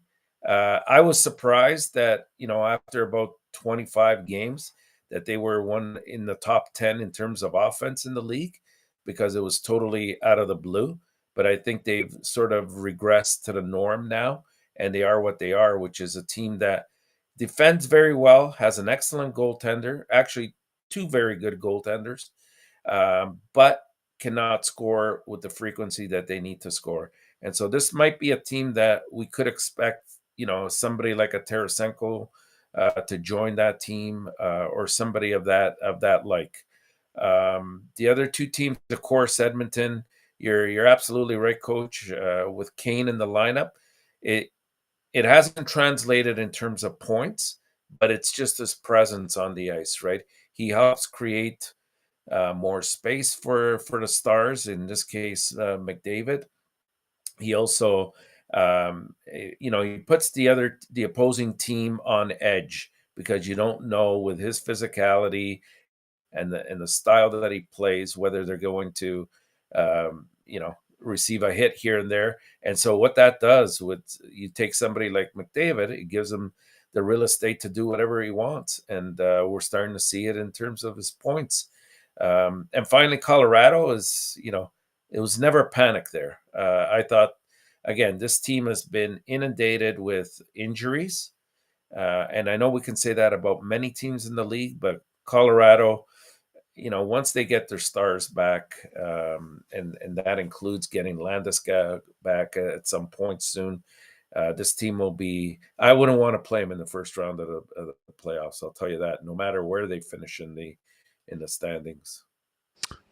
I was surprised that after about 25 games that they were one in the top 10 in terms of offense in the league, because it was totally out of the blue. But I think they've sort of regressed to the norm now, and they are what they are, which is a team that defends very well, has an excellent goaltender, actually two very good goaltenders, but cannot score with the frequency that they need to score. And so this might be a team that we could expect, somebody like a Tarasenko to join that team, or somebody of that like. The other two teams, of course, Edmonton. You're absolutely right, Coach. With Kane in the lineup, it hasn't translated in terms of points, but it's just his presence on the ice, right? He helps create more space for the Stars. In this case, McDavid. He also, he puts the opposing team on edge, because you don't know with his physicality and the style that he plays whether they're going to, receive a hit here and there. And so what that does, with you take somebody like McDavid, it gives him the real estate to do whatever he wants, and we're starting to see it in terms of his points. And finally, Colorado is, it was never a panic there. I thought, again, this team has been inundated with injuries. And I know we can say that about many teams in the league, but Colorado, once they get their stars back, and that includes getting Landeskog back at some point soon, this team will be. I wouldn't want to play them in the first round of the playoffs. I'll tell you that, no matter where they finish in the standings.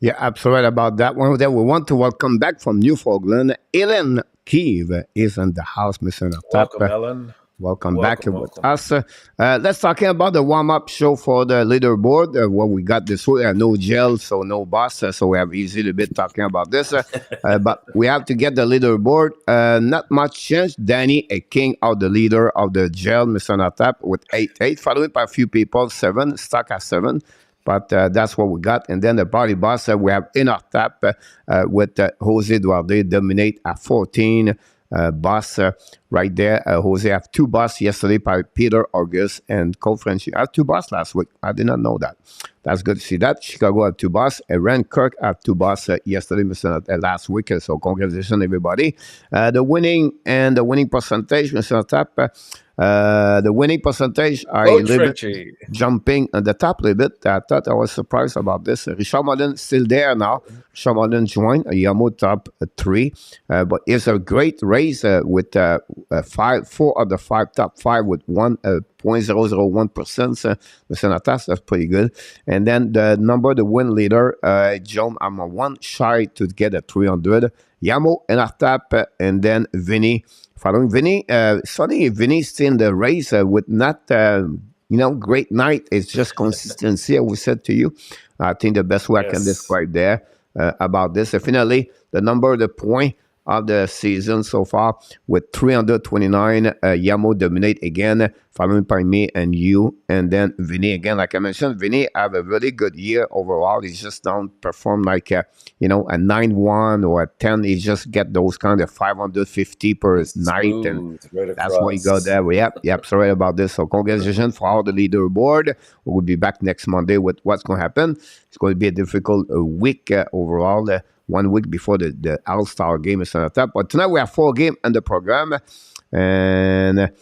Yeah, absolutely about that one. Then we want to welcome back from Newfoundland, Ellen Keeve is in the house, Mr. Welcome, Tap. Ellen. Welcome back Welcome, with welcome. us. Let's talking about the warm-up show for the leaderboard. What we got this week, no gel, so no boss, so we have easy a bit talking about this. But we have to get the leaderboard. Not much change. Danny, a king of the leader of the gel, Mr. Natap, with 8-8, followed by a few people, 7, stuck at 7. But that's what we got. And then the party boss, we have ENORTAP with Jose Duarte dominate at 14. Boss right there. Jose have 2 boss yesterday by Peter August and Cole French. I have 2 boss last week. I did not know that. That's good to see that. Chicago have 2 boss. Ren Kirk have 2 boss yesterday, Mr. Last week. So congratulations, everybody. The winning percentage, Mr. Tap. The winning percentage are a Coach little bit Frenchie. jumping on the top a little bit. I thought I was surprised about this. Richard Mullen still there now. Richard Mullen joined. Yamo top 3. But it's a great race with 4 of the 5 top 5 with 1.001%. Mr. Natas, that's pretty good. And then the win leader, John, I'm a 1 shy to get a 300. Yamo and Artap, and then Vinny. Following Vinny, funny, Vinny's still in the race with not, great night. It's just consistency, we said to you. I think the best way I can describe there about this. Finally, the point of the season so far with 329. Yamo dominate again, followed by me and you, and then Vinny again. Like I mentioned, Vinny have a really good year overall. He's just don't perform like a 9-1 or a 10. He just get those kind of 550 per night, and right that's why you go there. Yep. Sorry about this. So congratulations for all the leaderboard. We will be back next Monday with what's going to happen. It's going to be a difficult week overall. 1 week before the All-Star game is on the top. But tonight we have 4 games in the program. And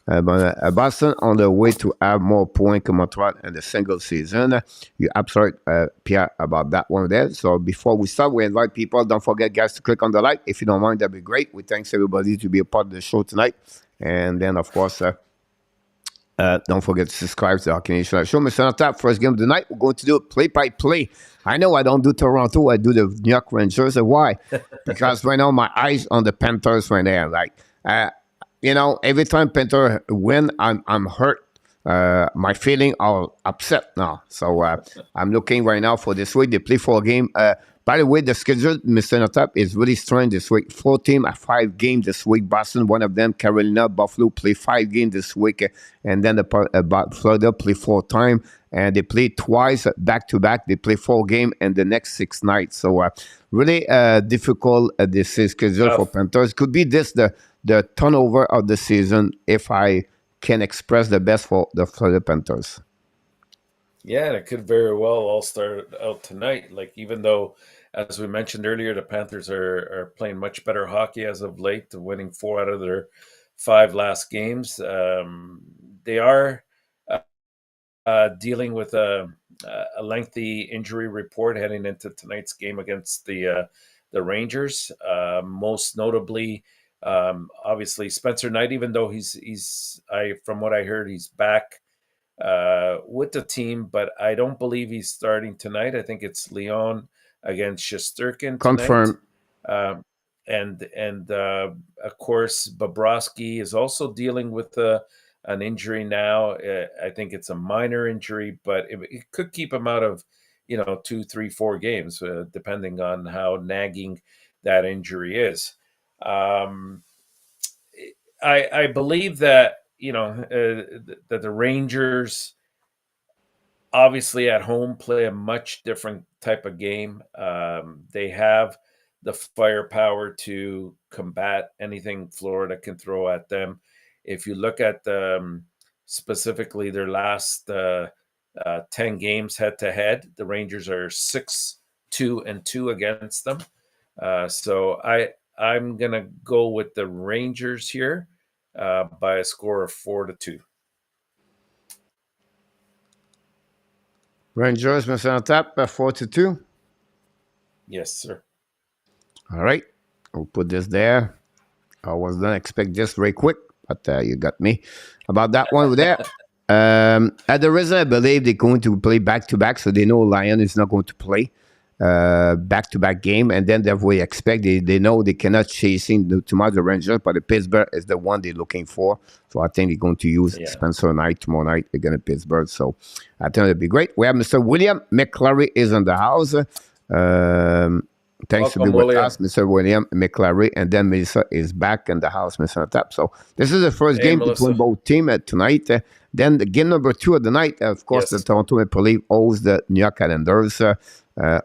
Boston on the way to have more points que Montreal in the single season. You absolutely, Pierre, about that one there. So before we start, we invite people. Don't forget, guys, to click on the like. If you don't mind, that'd be great. We thanks everybody to be a part of the show tonight. And then, of course, don't forget to subscribe to the Hockey Nation Live Show. Mr. Top, first game of the night, we're going to do play-by-play. I know I don't do Toronto, I do the New York Rangers. Why? Because right now my eyes on the Panthers right there. Like, every time Panthers win, I'm hurt. My feeling are upset now. So I'm looking right now for this week. They play 4 games. By the way, the schedule, Mr. Notap, is really strange this week. 4 teams at 5 games this week. Boston, one of them. Carolina, Buffalo play 5 games this week. And then Florida play 4 times. And they play twice back-to-back. They play 4 games in the next 6 nights. So really difficult this schedule for Panthers. Could be this the turnover of the season if I can express the best for the Florida Panthers. Yeah, and it could very well all start out tonight. Like, even though, as we mentioned earlier, the Panthers are playing much better hockey as of late, winning 4 out of their 5 last games. They are dealing with a lengthy injury report heading into tonight's game against the Rangers. Most notably, obviously Spencer Knight, even though from what I heard, he's back with the team, but I don't believe he's starting tonight. I think it's Leon against Shesterkin tonight. Confirm. And of course, Bobrovsky is also dealing with an injury now. I think it's a minor injury, but it could keep him out of 2, 3, 4 games, depending on how nagging that injury is. I believe that that the Rangers obviously at home play a much different type of game. They have the firepower to combat anything Florida can throw at them. If you look at specifically their last 10 games head-to-head, the Rangers are 6-2-2 against them. So I'm going to go with the Rangers here by a score of 4-2. Rangers, Mr. Tap, 4-2. Yes, sir. All right. We'll put this there. I was going to expect this very quick, but you got me about that one over there. At the reason I believe they're going to play back-to-back, so they know Lion is not going to play. back-to-back game, and then we expect they know they cannot chasing tomorrow the Rangers, but the Pittsburgh is the one they're looking for. So I think they're going to use Yeah. Spencer Knight tomorrow night against Pittsburgh. So I think it'll be great. We have Mr. William McClary is in the house. Thanks to be Welcome, with William. us, Mr. William McClary, and then Melissa is back in the house, Mr. Tap. So this is the first Hey, game Melissa. between both teams tonight. Then the game number 2 of the night, of course, Yes. the Toronto Maple Leafs hosts the New York Islanders.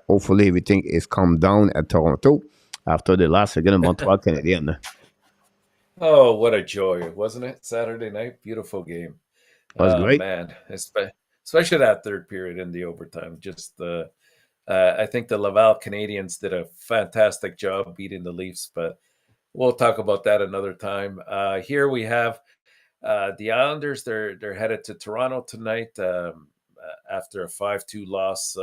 Hopefully everything is calmed down at Toronto after the last against Montreal Canadiens. Oh, what a joy, wasn't it? Saturday night, beautiful game. Was great. Man, especially that third period in the overtime. Just I think the Laval Canadians did a fantastic job beating the Leafs, but we'll talk about that another time. Here we have the Islanders. They're headed to Toronto tonight after a 5-2 loss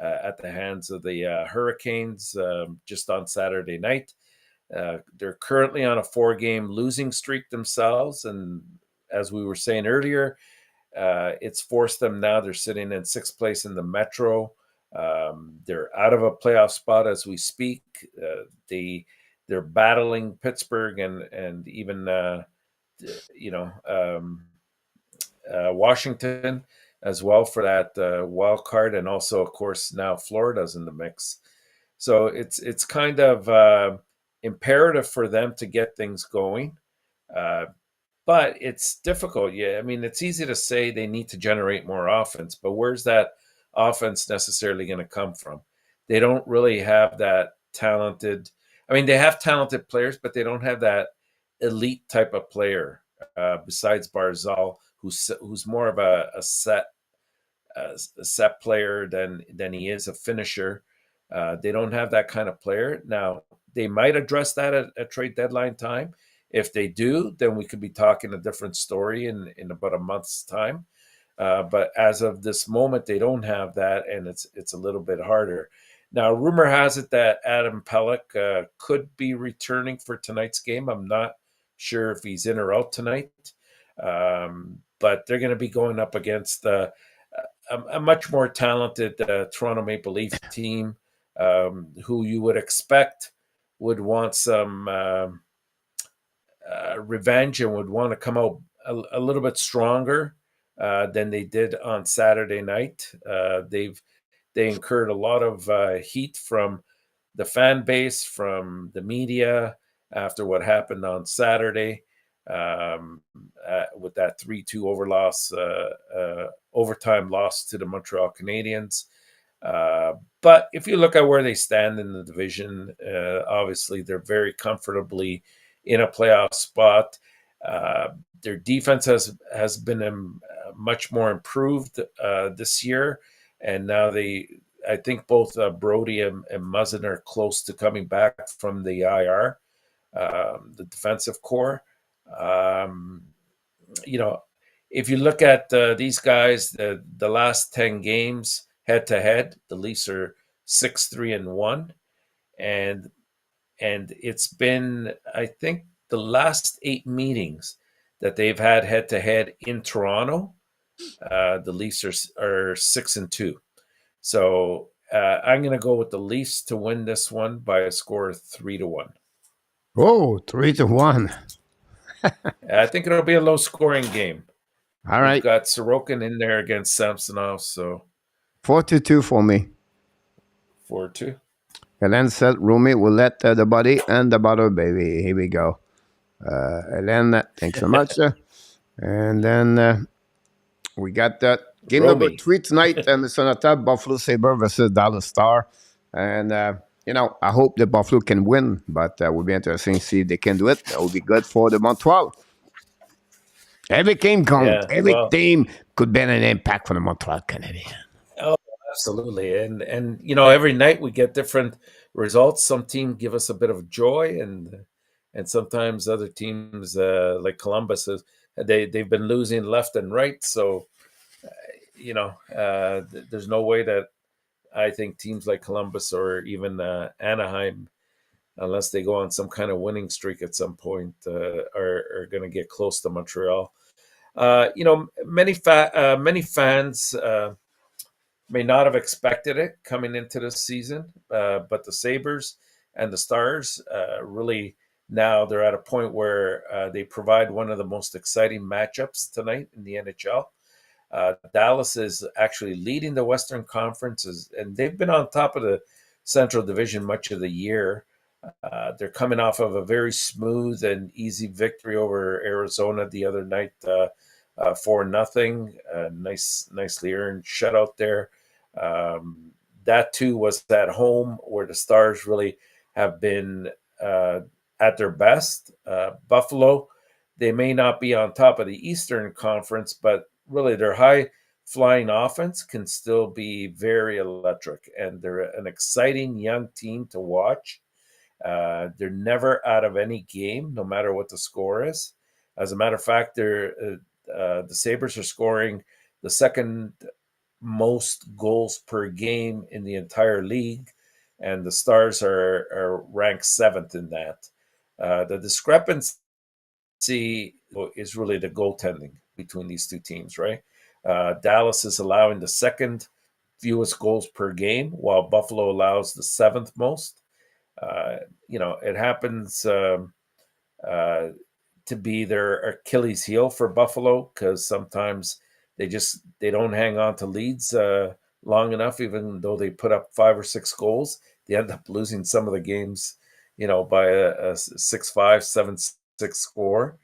at the hands of the Hurricanes just on Saturday night. They're currently on a 4-game losing streak themselves, and as we were saying earlier, it's forced them now. They're sitting in 6th place in the Metro. They're out of a playoff spot as we speak. They're battling Pittsburgh and even Washington as well for that wild card, and also, of course, now Florida's in the mix. So it's kind of imperative for them to get things going. But it's difficult. Yeah, I mean, it's easy to say they need to generate more offense, but where's that offense necessarily going to come from? They don't really have that talented. I mean, they have talented players, but they don't have that elite type of player besides Barzal, who's more of a set player than he is a finisher. They don't have that kind of player. Now, they might address that at trade deadline time. If they do, then we could be talking a different story in about a month's time. But as of this moment, they don't have that, and it's a little bit harder. Now, rumor has it that Adam Pelech could be returning for tonight's game. I'm not sure if he's in or out tonight, but they're going to be going up against a much more talented Toronto Maple Leaf team, who you would expect would want some revenge and would want to come out a little bit stronger than they did on Saturday night. They incurred a lot of heat from the fan base, from the media after what happened on Saturday with that 3-2 overtime loss to the Montreal Canadiens. But if you look at where they stand in the division, obviously they're very comfortably in a playoff spot. Their defense has been much more improved this year, and now I think both Brody and Muzzin are close to coming back from the IR, the defensive core. If you look at these guys, the last 10 games head to head, the Leafs are 6-3-1, and it's been, I think, the last 8 meetings that they've had head to head in Toronto, the Leafs are 6-2. So I'm going to go with the Leafs to win this one by a score of 3-1. Oh, 3-1. I think it'll be a low scoring game. All right. We've got Sorokin in there against Samsonov, so 4-2 for me. 4-2. Helen said, Rumi will let the body and the bottle, baby. Here we go. Helen, thanks so much. And then we got that game Romy. number 3 tonight, Mr. Nata, Buffalo Sabre versus Dallas Star. And, I hope the Buffalo can win, but it will be interesting to see if they can do it. That will be good for the Montreal. Every game counts. Yeah, Every team could be an impact for the Montreal Canadiens. Oh, absolutely. And every night we get different results. Some teams give us a bit of joy, and sometimes other teams like Columbus they've been losing left and right. So there's no way that I think teams like Columbus or even Anaheim, unless they go on some kind of winning streak at some point, are going to get close to Montreal. Many fans may not have expected it coming into this season, but the Sabres and the Stars really now they're at a point where they provide one of the most exciting matchups tonight in the NHL. Dallas is actually leading the Western Conference, and they've been on top of the Central Division much of the year. They're coming off of a very smooth and easy victory over Arizona the other night, 4-0. Nicely earned shutout there. That too was at home, where the Stars really have been at their best. Buffalo, they may not be on top of the Eastern Conference, but really their high flying offense can still be very electric, and they're an exciting young team to watch. They're never out of any game, no matter what the score is. As a matter of fact, the Sabres are scoring the second most goals per game in the entire league, and the Stars are ranked seventh in that. The discrepancy is really the goaltending between these two teams, right? Dallas is allowing the second fewest goals per game, while Buffalo allows the seventh most. It happens to be their Achilles heel for Buffalo, because sometimes they don't hang on to leads long enough, even though they put up 5 or 6 goals. They end up losing some of the games, by a 6-5, 7-6 score.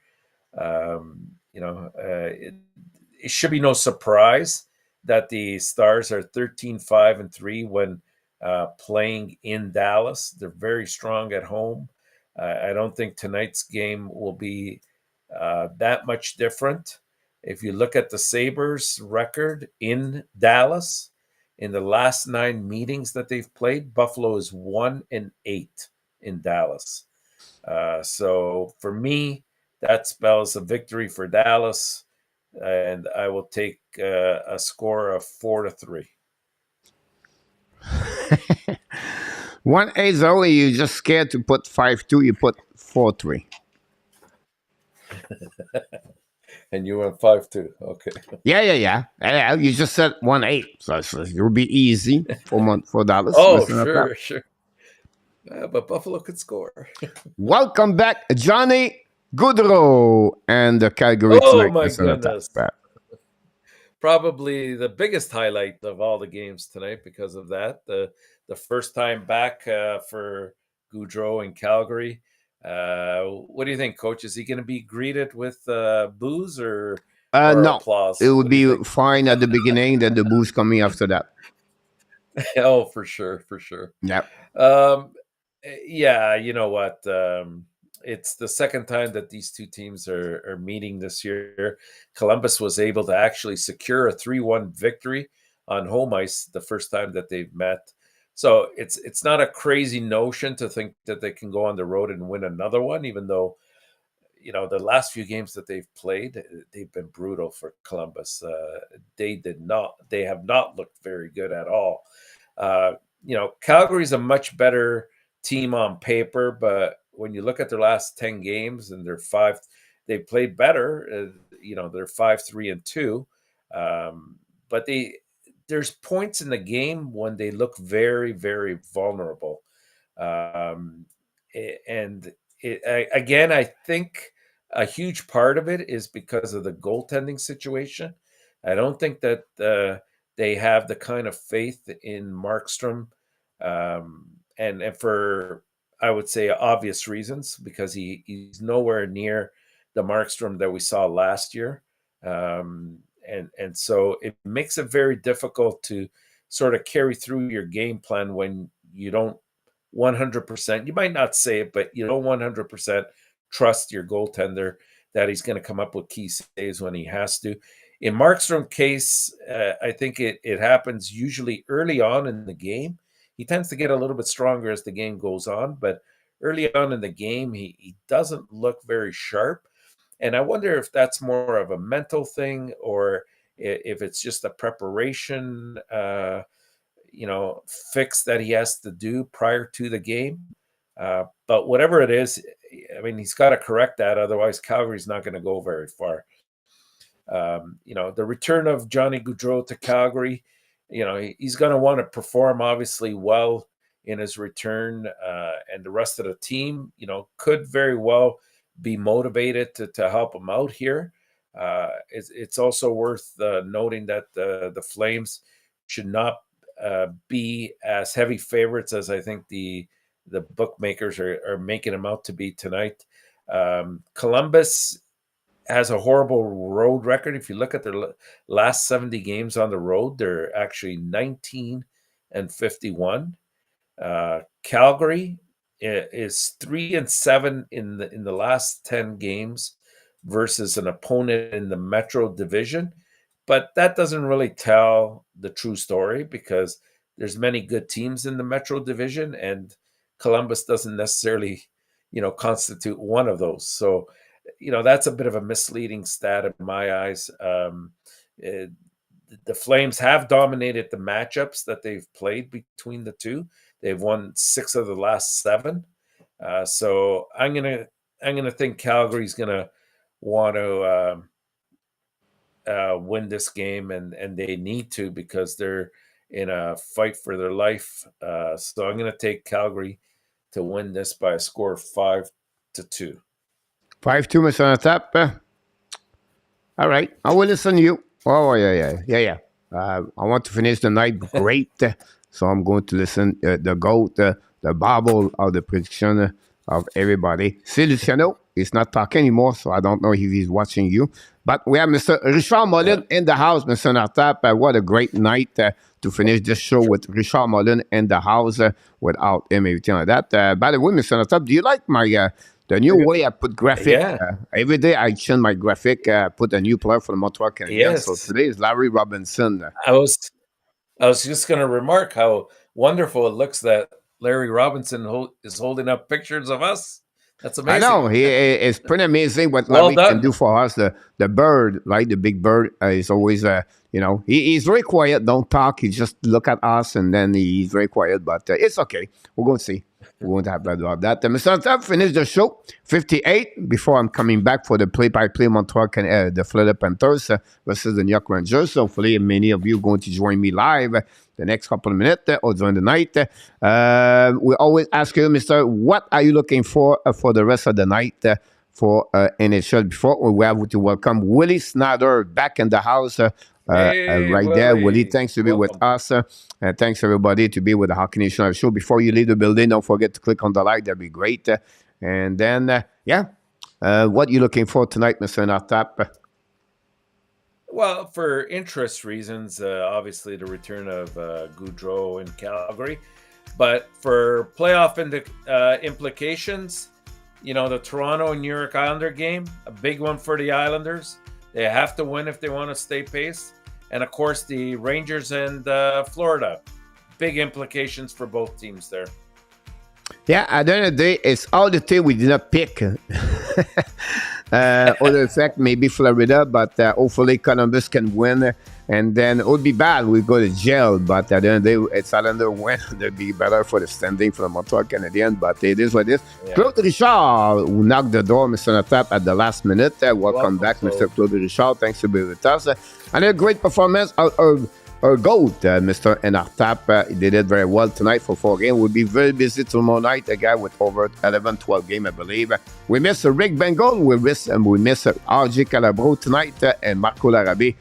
It should be no surprise that the Stars are 13-5-3 when playing in Dallas. They're very strong at home. I don't think tonight's game will be that much different. If you look at the Sabres' record in Dallas, in the last 9 meetings that they've played, Buffalo is 1-8 in Dallas. So for me, that spells a victory for Dallas, and I will take a score of 4-3. 1-8 only. You're just scared to put 5-2. You put 4-3. And you went 5-2. Okay. Yeah. You just said 1-8, so it will be easy for Dallas. Oh, Listen up. sure. But Buffalo could score. Welcome back, Johnny Goudreau and the Calgary Oh tonight. my Listen up. goodness. Probably the biggest highlight of all the games tonight because of that. The first time back for Goudreau in Calgary. What do you think, Coach? Is he going to be greeted with boos or No, applause? it would be fine at the beginning, then the boost coming after that. Oh, for sure. Yep. Yeah, you know what? It's the second time that these two teams are meeting this year. Columbus was able to actually secure a 3-1 victory on home ice the first time that they've met. So it's not a crazy notion to think that they can go on the road and win another one, even though the last few games that they've played, they've been brutal for Columbus. They have not looked very good at all. Calgary's a much better team on paper, but when you look at their last 10 games and they played better. They're 5-3-2. But there's points in the game when they look very, very vulnerable. Again, I think a huge part of it is because of the goaltending situation. I don't think that they have the kind of faith in Markstrom, and for, I would say, obvious reasons, because he's nowhere near the Markstrom that we saw last year. And so it makes it very difficult to sort of carry through your game plan when you don't 100%, you might not say it, but you don't 100% trust your goaltender that he's going to come up with key saves when he has to. In Markstrom's case, I think it happens usually early on in the game. He tends to get a little bit stronger as the game goes on, but early on in the game, he doesn't look very sharp. And I wonder if that's more of a mental thing, or if it's just a preparation fix that he has to do prior to the game. But whatever it is, I mean, he's got to correct that. Otherwise, Calgary's not going to go very far. The return of Johnny Gaudreau to Calgary, he's going to want to perform obviously well in his return, and the rest of the team, could very well be motivated to help him out here. It's also worth noting that the Flames should not be as heavy favorites as I think the bookmakers are making them out to be tonight. Columbus has a horrible road record. If you look at their last 70 games on the road, they're actually 19-51. Calgary is 3-7 in the last 10 games versus an opponent in the Metro Division, but that doesn't really tell the true story because there's many good teams in the Metro Division, and Columbus doesn't necessarily, constitute one of those. So, that's a bit of a misleading stat in my eyes. The Flames have dominated the matchups that they've played between the two. They've won 6 of the last 7. So I'm gonna think Calgary's gonna want to win this game, and they need to because they're in a fight for their life. So I'm gonna take Calgary to win this by a score of 5-2. 5-2, Mr. UNORTAP. All right. I will listen to you. Oh, yeah. I want to finish the night great. So I'm going to listen the GOAT, the Bible of the prediction of everybody. See, Luciano is not talking anymore, so I don't know if he's watching you. But we have Mr. Richard Mullen in the house, Mr. UNORTAP. What a great night to finish this show with Richard Mullen in the house without him, everything like that. By the way, Mr. UNORTAP, do you like my... the new way I put graphic, every day I change my graphic, put a new player for the Montreal Canadiens. Yes. So today is Larry Robinson. I was just going to remark how wonderful it looks that Larry Robinson is holding up pictures of us. That's amazing. I know. It's pretty amazing what Larry can do for us. The bird, right? The big bird is always, he's very quiet. Don't talk. He just look at us and then he's very quiet. But it's okay. We're going to see. We won't have about that. Mr. UNORTAP, finish the show. 58 before I'm coming back for the play-by-play Montreal, the Florida Panthers versus the New York Rangers. So hopefully many of you are going to join me live the next couple of minutes or during the night. We always ask you, Mr., what are you looking for the rest of the night for NHL? Before we have to welcome Willie Snyder back in the house. Right Willie. There, Willie, thanks to be with us. And thanks everybody to be with the Hockey Nation Live Show. Before you leave the building, don't forget to click on the like. That'd be great. And then, what are you looking for tonight, Mr. UNORTAP? Well, for interest reasons, obviously the return of Gaudreau in Calgary. But for playoff implications, the Toronto and New York Islander game, a big one for the Islanders. They have to win if they want to stay pace. And, of course, the Rangers and Florida. Big implications for both teams there. Yeah, at the end of the day, it's all the team we did not pick. Other fact, maybe Florida, but hopefully Columbus can win. And then it would be bad. We go to jail. But at the end of the day, it's Islander win. It'd be better for the standing for the Montreal Canadiens. But it is what it is. Yeah. Claude Richard, who knocked the door, Mr. UNORTAP, at the last minute. Welcome back, Mr. Claude Richard. Thanks for being with us. And a great performance. Our GOAT, Mr. UNORTAP, he did it very well tonight for 4 games. We'll be very busy tomorrow night, a guy with over 11, 12 games, I believe. We miss Rick Bengal. We miss RJ Calabro tonight and Marco Larabé.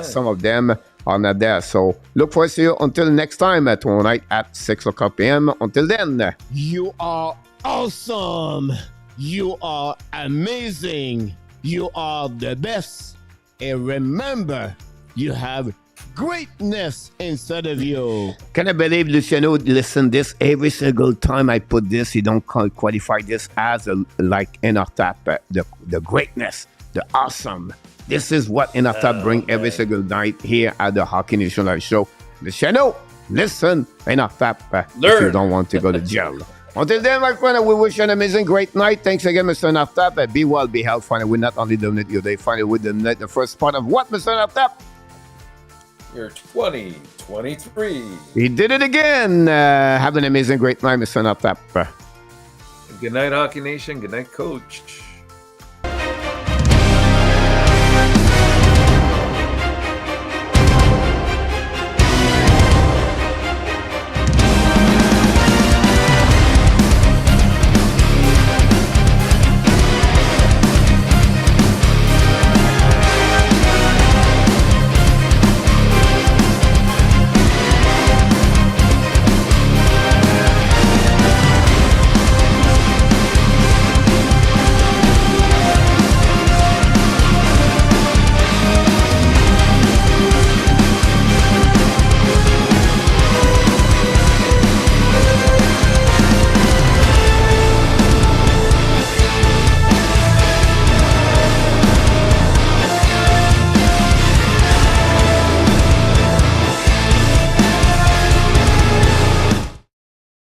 Some of them are not there. So look forward to you until next time tomorrow night at 6 o'clock p.m. Until then, you are awesome. You are amazing. You are the best. And remember, you have greatness inside of you. Can I believe Luciano listen this every single time I put this? He don't qualify this as like UNORTAP, the greatness, the awesome. This is what UNORTAP bring every single night here at the Hockey Nation Live Show. Luciano, listen, UNORTAP, if you don't want to go to jail. Until then, my friend, we wish you an amazing, great night. Thanks again, Mr. UNORTAP. Be well, be healthy. Finally, we not only dominate your day, finally, we dominate the first part of what, Mr. UNORTAP? You're 2023. He did it again. Have an amazing, great night, Mr. UNORTAP. Good night, Hockey Nation. Good night, Coach.